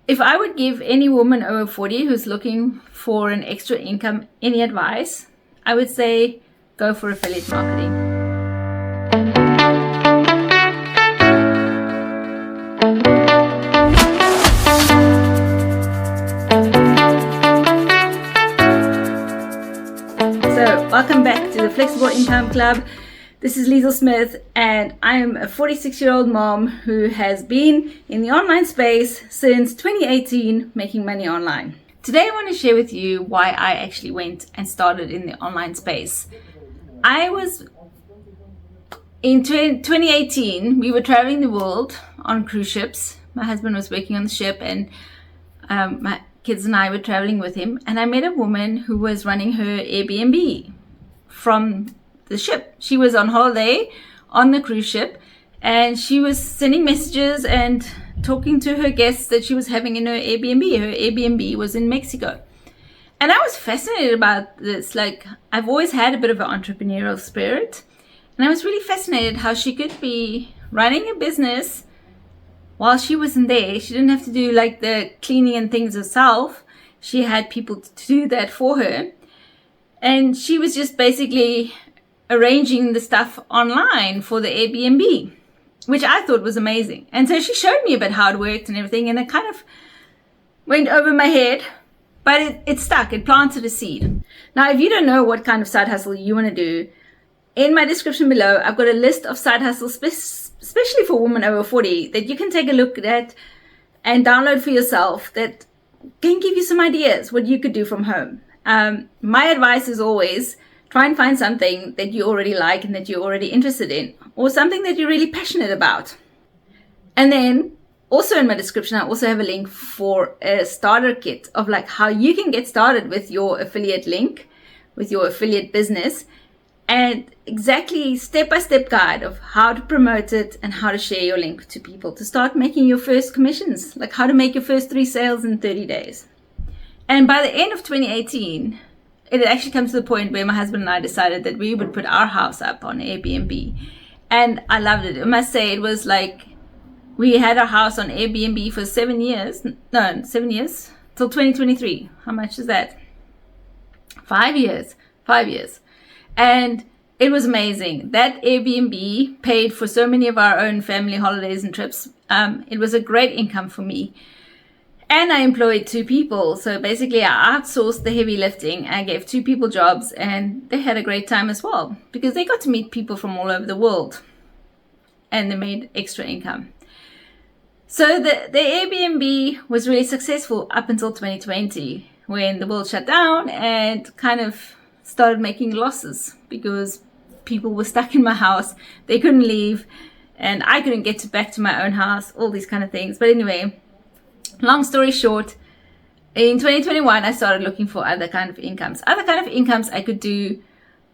If I would give any woman over 40 who's looking for an extra income any advice, I would say go for affiliate marketing. So welcome back to the Flexible Income Club. This is Liesl Smith, and I'm a 46-year-old mom who has been in the online space since 2018, making money online. Today I want to share with you why I actually went and started in the online space. In 2018, we were traveling the world on cruise ships. My husband was working on the ship, and my kids and I were traveling with him, and I met a woman who was running her Airbnb from the ship. She was on holiday on the cruise ship, and she was sending messages and talking to her guests that she was having in her Airbnb. Her Airbnb was in Mexico. And I was fascinated about this. Like, I've always had a bit of an entrepreneurial spirit, and I was really fascinated how she could be running a business while she wasn't there. She didn't have to do like the cleaning and things herself. She had people to do that for her, and she was just basically arranging the stuff online for the Airbnb, which I thought was amazing. And so she showed me about how it worked and everything, and it kind of went over my head, but it stuck. It planted a seed. Now, if you don't know what kind of side hustle you want to do, in my description below, I've got a list of side hustles, especially for women over 40, that you can take a look at and download for yourself that can give you some ideas what you could do from home. My advice is always try and find something that you already like and that you're already interested in, or something that you're really passionate about. And then also in my description, I also have a link for a starter kit of like how you can get started with your affiliate link, with your affiliate business, and exactly step-by-step guide of how to promote it and how to share your link to people to start making your first commissions, like how to make your first 3 sales in 30 days. And by the end of 2018, it had actually come to the point where my husband and I decided that we would put our house up on Airbnb. And I loved it. I must say, it was like we had our house on Airbnb for 7 years. No, 7 years till 2023. How much is that? 5 years. 5 years. And it was amazing. That Airbnb paid for so many of our own family holidays and trips. It was a great income for me. And I employed 2 people. So basically I outsourced the heavy lifting. I gave 2 people jobs, and they had a great time as well because they got to meet people from all over the world, and they made extra income. So the Airbnb was really successful up until 2020, when the world shut down and kind of started making losses because people were stuck in my house. They couldn't leave, and I couldn't get back to my own house, all these kind of things. But anyway, long story short, in 2021, I started looking for other kind of incomes I could do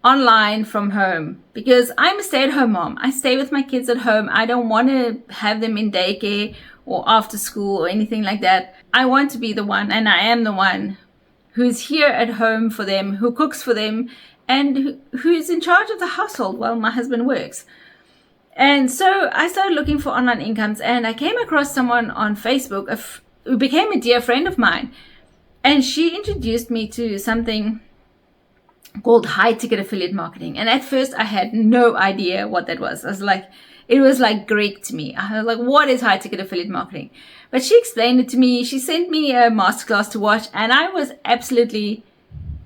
online from home, because I'm a stay-at-home mom. I stay with my kids at home. I don't want to have them in daycare or after school or anything like that. I want to be the one, and I am the one, who's here at home for them, who cooks for them, and who's in charge of the household while my husband works. And so I started looking for online incomes, and I came across someone on Facebook who became a dear friend of mine. And she introduced me to something called high ticket affiliate marketing. And at first I had no idea what that was. It was like Greek to me. I was like, what is high ticket affiliate marketing? But she explained it to me. She sent me a masterclass to watch, and I was absolutely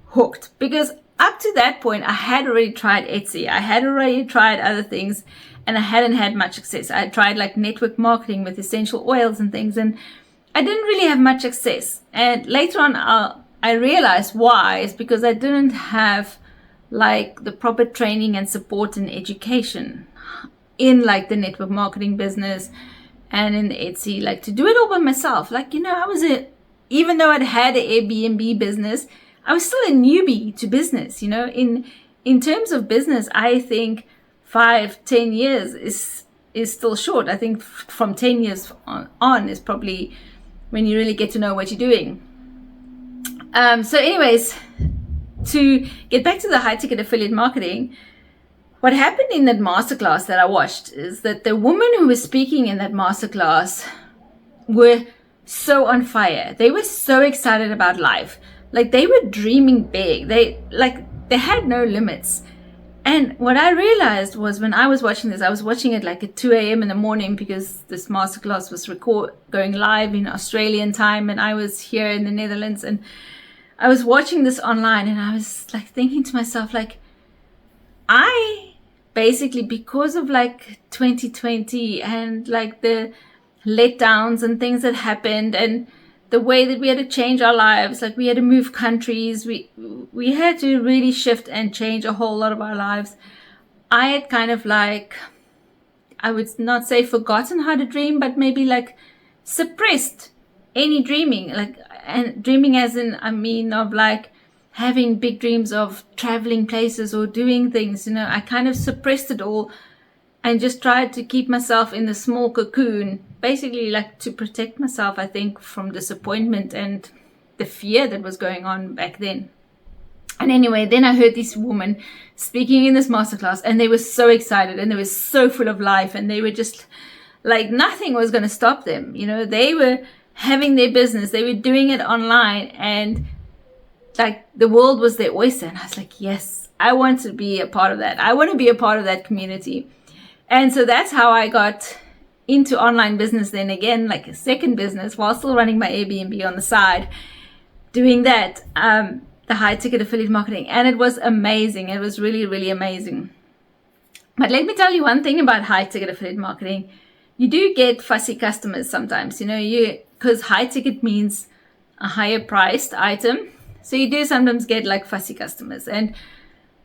hooked, because up to that point, I had already tried Etsy. I had already tried other things, and I hadn't had much success. I had tried like network marketing with essential oils and things, and I didn't really have much success. And later on, I realized why. It's because I didn't have like the proper training and support and education in like the network marketing business and in Etsy, like to do it all by myself. Like, even though I'd had an Airbnb business, I was still a newbie to business. In terms of business, I think 5-10 years is still short. I think from 10 years on is probably when you really get to know what you're doing. So anyways, to get back to the high ticket affiliate marketing, what happened in that masterclass that I watched is that the women who were speaking in that masterclass were so on fire. They were so excited about life. Like, they were dreaming big. They had no limits. And what I realized was, when I was watching this, I was watching it like at 2 a.m. in the morning, because this masterclass was going live in Australian time, and I was here in the Netherlands, and I was watching this online, and I was like thinking to myself, like, I basically, because of like 2020 and like the letdowns and things that happened, and the way that we had to change our lives, like we had to move countries, we had to really shift and change a whole lot of our lives. I had kind of like, I would not say forgotten how to dream, but maybe like suppressed any dreaming, like, and dreaming as in, I mean, of like having big dreams of traveling places or doing things, you know. I kind of suppressed it all and just tried to keep myself in the small cocoon, basically like to protect myself, I think, from disappointment and the fear that was going on back then. And anyway, then I heard this woman speaking in this masterclass, and they were so excited, and they were so full of life, and they were just like, nothing was going to stop them. You know, they were having their business, they were doing it online, and like the world was their oyster. And I was like, yes, I want to be a part of that. I want to be a part of that community. And so that's how I got into online business then, again, like a second business, while still running my Airbnb on the side, doing that, the high ticket affiliate marketing. And it was amazing. It was really, really amazing. But let me tell you one thing about high ticket affiliate marketing. You do get fussy customers sometimes, you know, because high ticket means a higher priced item. So you do sometimes get like fussy customers. And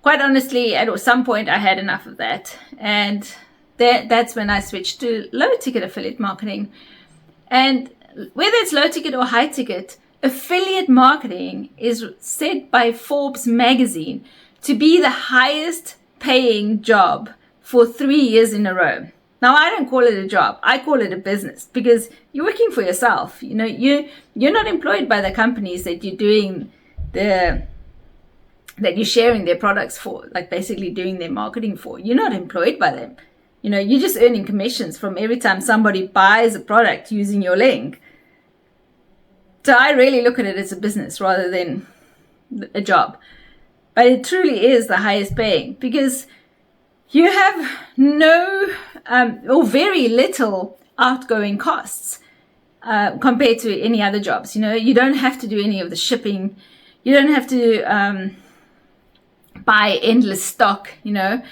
quite honestly, at some point I had enough of that. And that's when I switched to low ticket affiliate marketing. And whether it's low ticket or high ticket, affiliate marketing is said by Forbes magazine to be the highest paying job for 3 years in a row. Now, I don't call it a job. I call it a business, because you're working for yourself. You know, you're not employed by the companies that you're doing that you're sharing their products for, like basically doing their marketing for. You're not employed by them. You know, you're just earning commissions from every time somebody buys a product using your link. So I really look at it as a business rather than a job. But it truly is the highest paying, because you have no or very little outgoing costs compared to any other jobs. You know, you don't have to do any of the shipping. You don't have to buy endless stock, you know,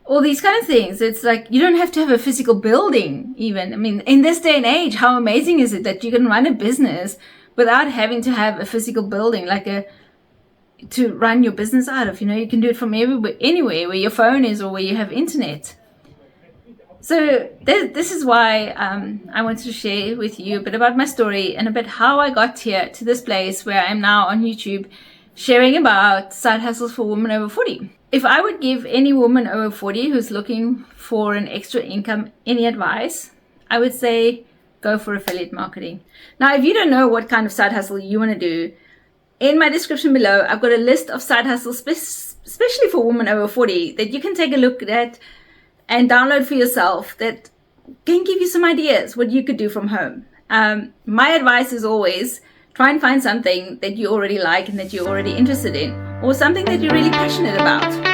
all these kind of things. It's like, you don't have to have a physical building even. I mean, in this day and age, how amazing is it that you can run a business without having to have a physical building, like to run your business out of. You know, you can do it from anywhere where your phone is or where you have internet. So this is why I wanted to share with you a bit about my story and a bit how I got here to this place where I'm now on YouTube, sharing about side hustles for women over 40. If I would give any woman over 40 who's looking for an extra income any advice, I would say go for affiliate marketing. Now, if you don't know what kind of side hustle you want to do, in my description below, I've got a list of side hustles, especially for women over 40, that you can take a look at and download for yourself, that can give you some ideas what you could do from home. My advice is always try and find something that you already like and that you're already interested in, or something that you're really passionate about.